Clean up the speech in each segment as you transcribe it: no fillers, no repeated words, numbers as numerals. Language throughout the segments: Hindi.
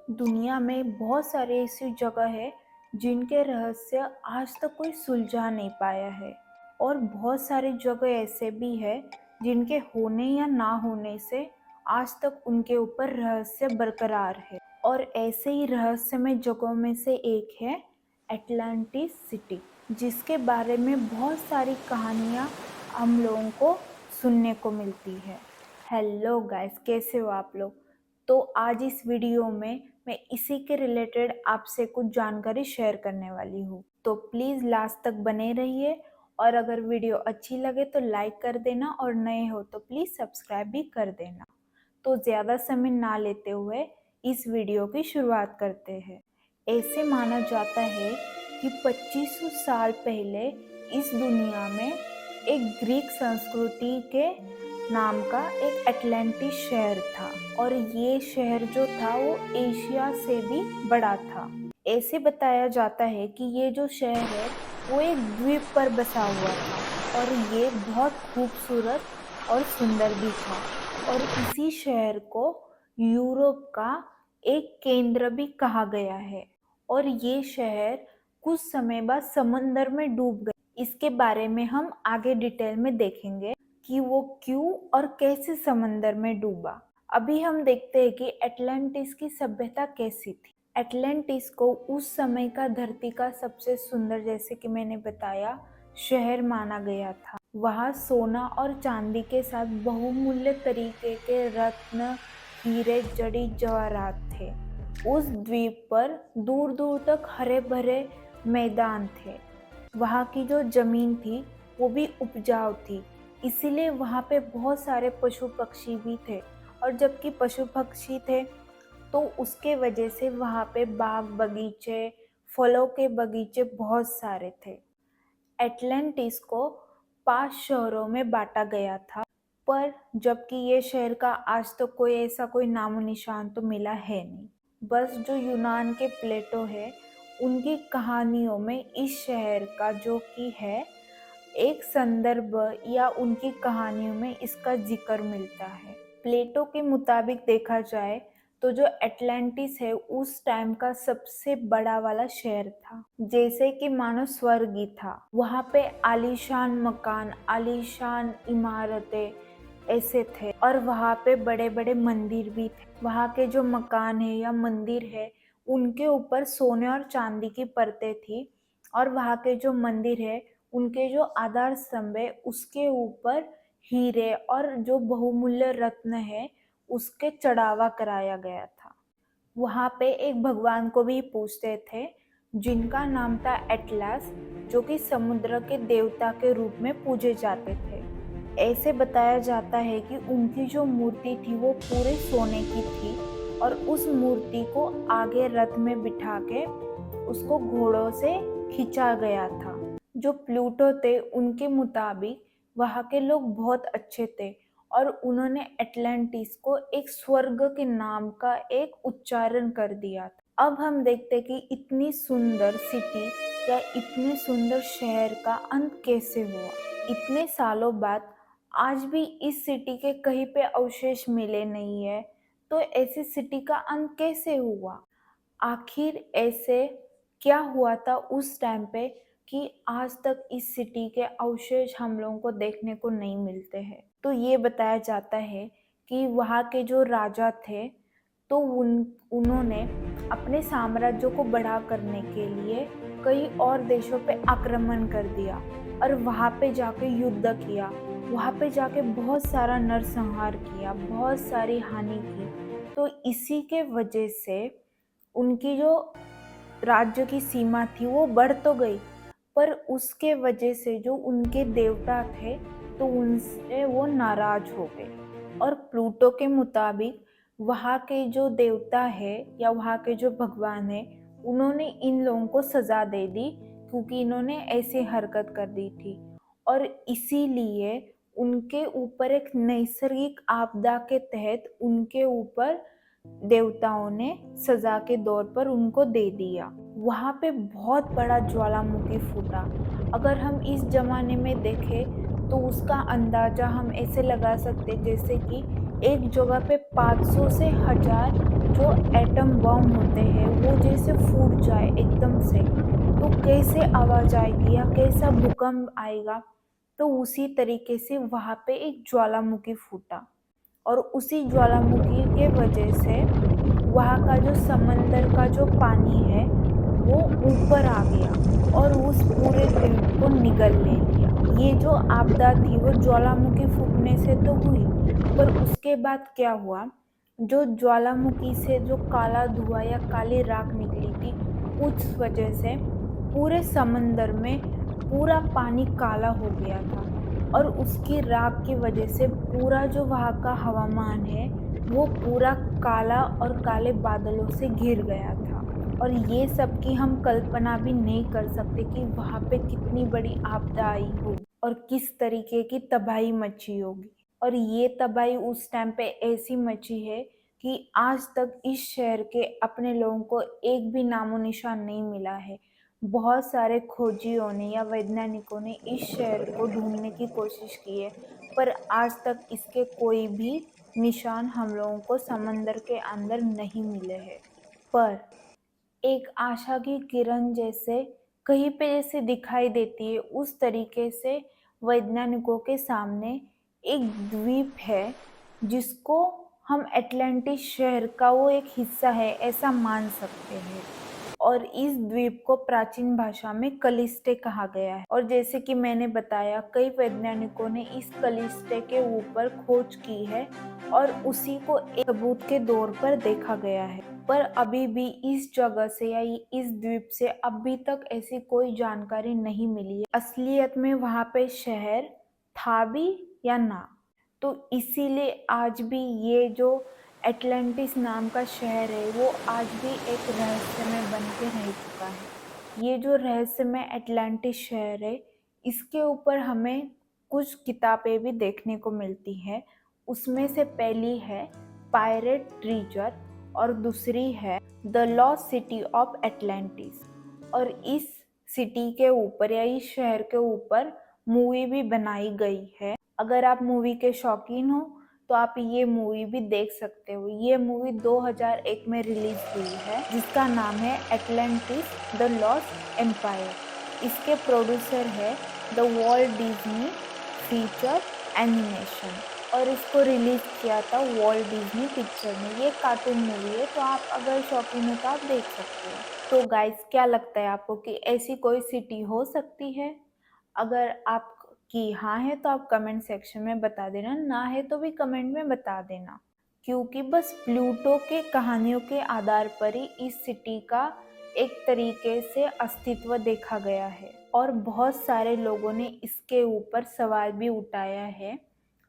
दुनिया में बहुत सारी ऐसी जगह है जिनके रहस्य आज तक कोई सुलझा नहीं पाया है। और बहुत सारी जगह ऐसे भी है जिनके होने या ना होने से आज तक उनके ऊपर रहस्य बरकरार है। और ऐसे ही रहस्यमय जगहों में से एक है एटलांटिस सिटी, जिसके बारे में बहुत सारी कहानियाँ हम लोगों को सुनने को मिलती है। हेलो गाइस, कैसे हो आप लोग? तो आज इस वीडियो में मैं इसी के रिलेटेड आपसे कुछ जानकारी शेयर करने वाली हूँ। तो प्लीज़ लास्ट तक बने रहिए, और अगर वीडियो अच्छी लगे तो लाइक कर देना, और नए हो तो प्लीज़ सब्सक्राइब भी कर देना। तो ज़्यादा समय ना लेते हुए इस वीडियो की शुरुआत करते हैं। ऐसे माना जाता है कि 2500 साल पहले इस दुनिया में एक ग्रीक संस्कृति के नाम का एक एटलांटिस शहर था, और ये शहर जो था वो एशिया से भी बड़ा था। ऐसे बताया जाता है कि ये जो शहर है वो एक द्वीप पर बसा हुआ था, और ये बहुत खूबसूरत और सुंदर भी था। और इसी शहर को यूरोप का एक केंद्र भी कहा गया है। और ये शहर कुछ समय बाद समंदर में डूब गया। इसके बारे में हम आगे डिटेल में देखेंगे कि वो क्यों और कैसे समंदर में डूबा। अभी हम देखते हैं कि एटलांटिस की सभ्यता कैसी थी। एटलांटिस को उस समय का धरती का सबसे सुंदर, जैसे कि मैंने बताया, शहर माना गया था। वहाँ सोना और चांदी के साथ बहुमूल्य तरीके के रत्न, हीरे, जड़ी जवाहरात थे। उस द्वीप पर दूर दूर तक हरे भरे मैदान थे। वहाँ की जो जमीन थी वो भी उपजाऊ थी, इसीलिए वहाँ पे बहुत सारे पशु पक्षी भी थे। और जबकि पशु पक्षी थे तो उसके वजह से वहाँ पे बाग बगीचे, फलों के बगीचे बहुत सारे थे। एटलांटिस को 5 शहरों में बांटा गया था, पर जबकि ये शहर का आज तक कोई ऐसा कोई नामो निशान तो मिला है नहीं। बस जो यूनान के प्लेटो है, उनकी कहानियों में इस शहर का जो कि है एक संदर्भ, या उनकी कहानियों में इसका जिक्र मिलता है। प्लेटो के मुताबिक देखा जाए तो जो एटलांटिस है उस टाइम का सबसे बड़ा वाला शहर था, जैसे कि मानो स्वर्ग ही था। वहाँ पे आलीशान मकान, आलीशान इमारतें ऐसे थे, और वहाँ पे बड़े बड़े मंदिर भी थे। वहाँ के जो मकान है या मंदिर है उनके ऊपर सोने और चांदी की परतें थी, और वहाँ के जो मंदिर है उनके जो आधार स्तंभ है उसके ऊपर हीरे और जो बहुमूल्य रत्न है उसके चढ़ावा कराया गया था। वहाँ पे एक भगवान को भी पूजते थे जिनका नाम था एटलस, जो कि समुद्र के देवता के रूप में पूजे जाते थे। ऐसे बताया जाता है कि उनकी जो मूर्ति थी वो पूरे सोने की थी, और उस मूर्ति को आगे रथ में बिठा के उसको घोड़ों से खींचा गया था। जो प्लूटो थे उनके मुताबिक वहाँ के लोग बहुत अच्छे थे, और उन्होंने एटलांटिस को एक स्वर्ग के नाम का एक उच्चारण कर दिया था। अब हम देखते हैं कि इतनी सुंदर सिटी या इतने सुंदर शहर का अंत कैसे हुआ। इतने सालों बाद आज भी इस सिटी के कहीं पे अवशेष मिले नहीं है, तो ऐसी सिटी का अंत कैसे हुआ? आखिर ऐसे क्या हुआ था उस टाइम पे कि आज तक इस सिटी के अवशेष हम लोगों को देखने को नहीं मिलते हैं? तो ये बताया जाता है कि वहाँ के जो राजा थे तो उन्होंने अपने साम्राज्य को बड़ा करने के लिए कई और देशों पे आक्रमण कर दिया, और वहाँ पे जाके युद्ध किया। वहाँ पे जाके बहुत सारा नरसंहार किया, बहुत सारी हानि की। तो इसी के वजह से उनकी जो राज्य की सीमा थी वो बढ़ तो गई, पर उसके वजह से जो उनके देवता थे तो उनसे वो नाराज हो गए। और प्लूटो के मुताबिक वहाँ के जो देवता है या वहाँ के जो भगवान है उन्होंने इन लोगों को सजा दे दी, क्योंकि इन्होंने ऐसी हरकत कर दी थी। और इसीलिए उनके ऊपर एक नैसर्गिक आपदा के तहत उनके ऊपर देवताओं ने सजा के तौर पर उनको दे दिया। वहाँ पे बहुत बड़ा ज्वालामुखी फूटा। अगर हम इस जमाने में देखें तो उसका अंदाजा हम ऐसे लगा सकते जैसे कि एक जगह पे 500 से 1000 जो एटम बम होते हैं वो जैसे फूट जाए एकदम से, तो कैसे आवाज आएगी या कैसा भूकंप आएगा। तो उसी तरीके से वहां पे एक ज्वालामुखी फूटा, और उसी ज्वालामुखी के वजह से वहाँ का जो समंदर का जो पानी है वो ऊपर आ गया और उस पूरे द्वीप को निगल ले लिया। ये जो आपदा थी वो ज्वालामुखी फूटने से तो हुई, पर उसके बाद क्या हुआ, जो ज्वालामुखी से जो काला धुआं या काली राख निकली थी, उस वजह से पूरे समंदर में पूरा पानी काला हो गया था, और उसकी राख की वजह से पूरा जो वहाँ का हवामान है वो पूरा काला और काले बादलों से घिर गया था। और ये सब की हम कल्पना भी नहीं कर सकते कि वहाँ पे कितनी बड़ी आपदा आई होगी और किस तरीके की तबाही मची होगी। और ये तबाही उस टाइम पे ऐसी मची है कि आज तक इस शहर के अपने लोगों को एक भी नामो निशान नहीं मिला है। बहुत सारे खोजियों ने या वैज्ञानिकों ने इस शहर को ढूंढने की कोशिश की है, पर आज तक इसके कोई भी निशान हम लोगों को समंदर के अंदर नहीं मिले हैं। पर एक आशा की किरण जैसे कहीं पे जैसे दिखाई देती है, उस तरीके से वैज्ञानिकों के सामने एक द्वीप है जिसको हम एटलांटिस शहर का वो एक हिस्सा है ऐसा मान सकते हैं। और इस द्वीप को प्राचीन भाषा में कलिस्टे कहा गया है, और जैसे कि मैंने बताया कई वैज्ञानिकों ने इस कलिस्टे के ऊपर खोज की है और उसी को एक सबूत के तौर पर देखा गया है। पर अभी भी इस जगह से या इस द्वीप से अभी तक ऐसी कोई जानकारी नहीं मिली है असलियत में वहां पे शहर था भी या ना। तो इसीलिए आज भी ये जो एटलांटिस नाम का शहर है वो आज भी एक रहस्यमय बन के रह चुका है। ये जो रहस्यमय एटलांटिस शहर है इसके ऊपर हमें कुछ किताबें भी देखने को मिलती है। उसमें से पहली है पायरेट ट्रीजर और दूसरी है the lost city of Atlantis. और इस सिटी के ऊपर या इस शहर के ऊपर मूवी भी बनाई गई है। अगर आप मूवी के शौकीन हो तो आप ये मूवी भी देख सकते हो। ये मूवी 2001 में रिलीज हुई है जिसका नाम है एटलांटिस द लॉस्ट एम्पायर। इसके प्रोड्यूसर है the Walt Disney feature animation, और इसको रिलीज किया था वॉल्ट डिज्नी पिक्चर में। ये कार्टून मूवी है, तो आप अगर शौकीन हो तो आप देख सकते हो। तो गाइस, क्या लगता है आपको कि ऐसी कोई सिटी हो सकती है? अगर आपकी हाँ है तो आप कमेंट सेक्शन में बता देना, ना है तो भी कमेंट में बता देना। क्योंकि बस प्लूटो के कहानियों के आधार पर ही इस सिटी का एक तरीके से अस्तित्व देखा गया है, और बहुत सारे लोगों ने इसके ऊपर सवाल भी उठाया है,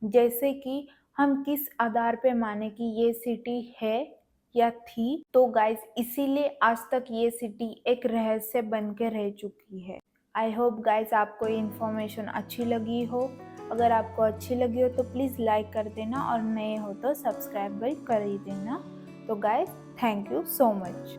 जैसे कि हम किस आधार पे माने कि ये सिटी है या थी। तो गाइस, इसीलिए आज तक ये सिटी एक रहस्य बन के रह चुकी है। आई होप गाइस आपको ये इन्फॉर्मेशन अच्छी लगी हो। अगर आपको अच्छी लगी हो तो प्लीज़ लाइक कर देना, और नए हो तो सब्सक्राइब भी कर ही देना। तो guys, thank you so much.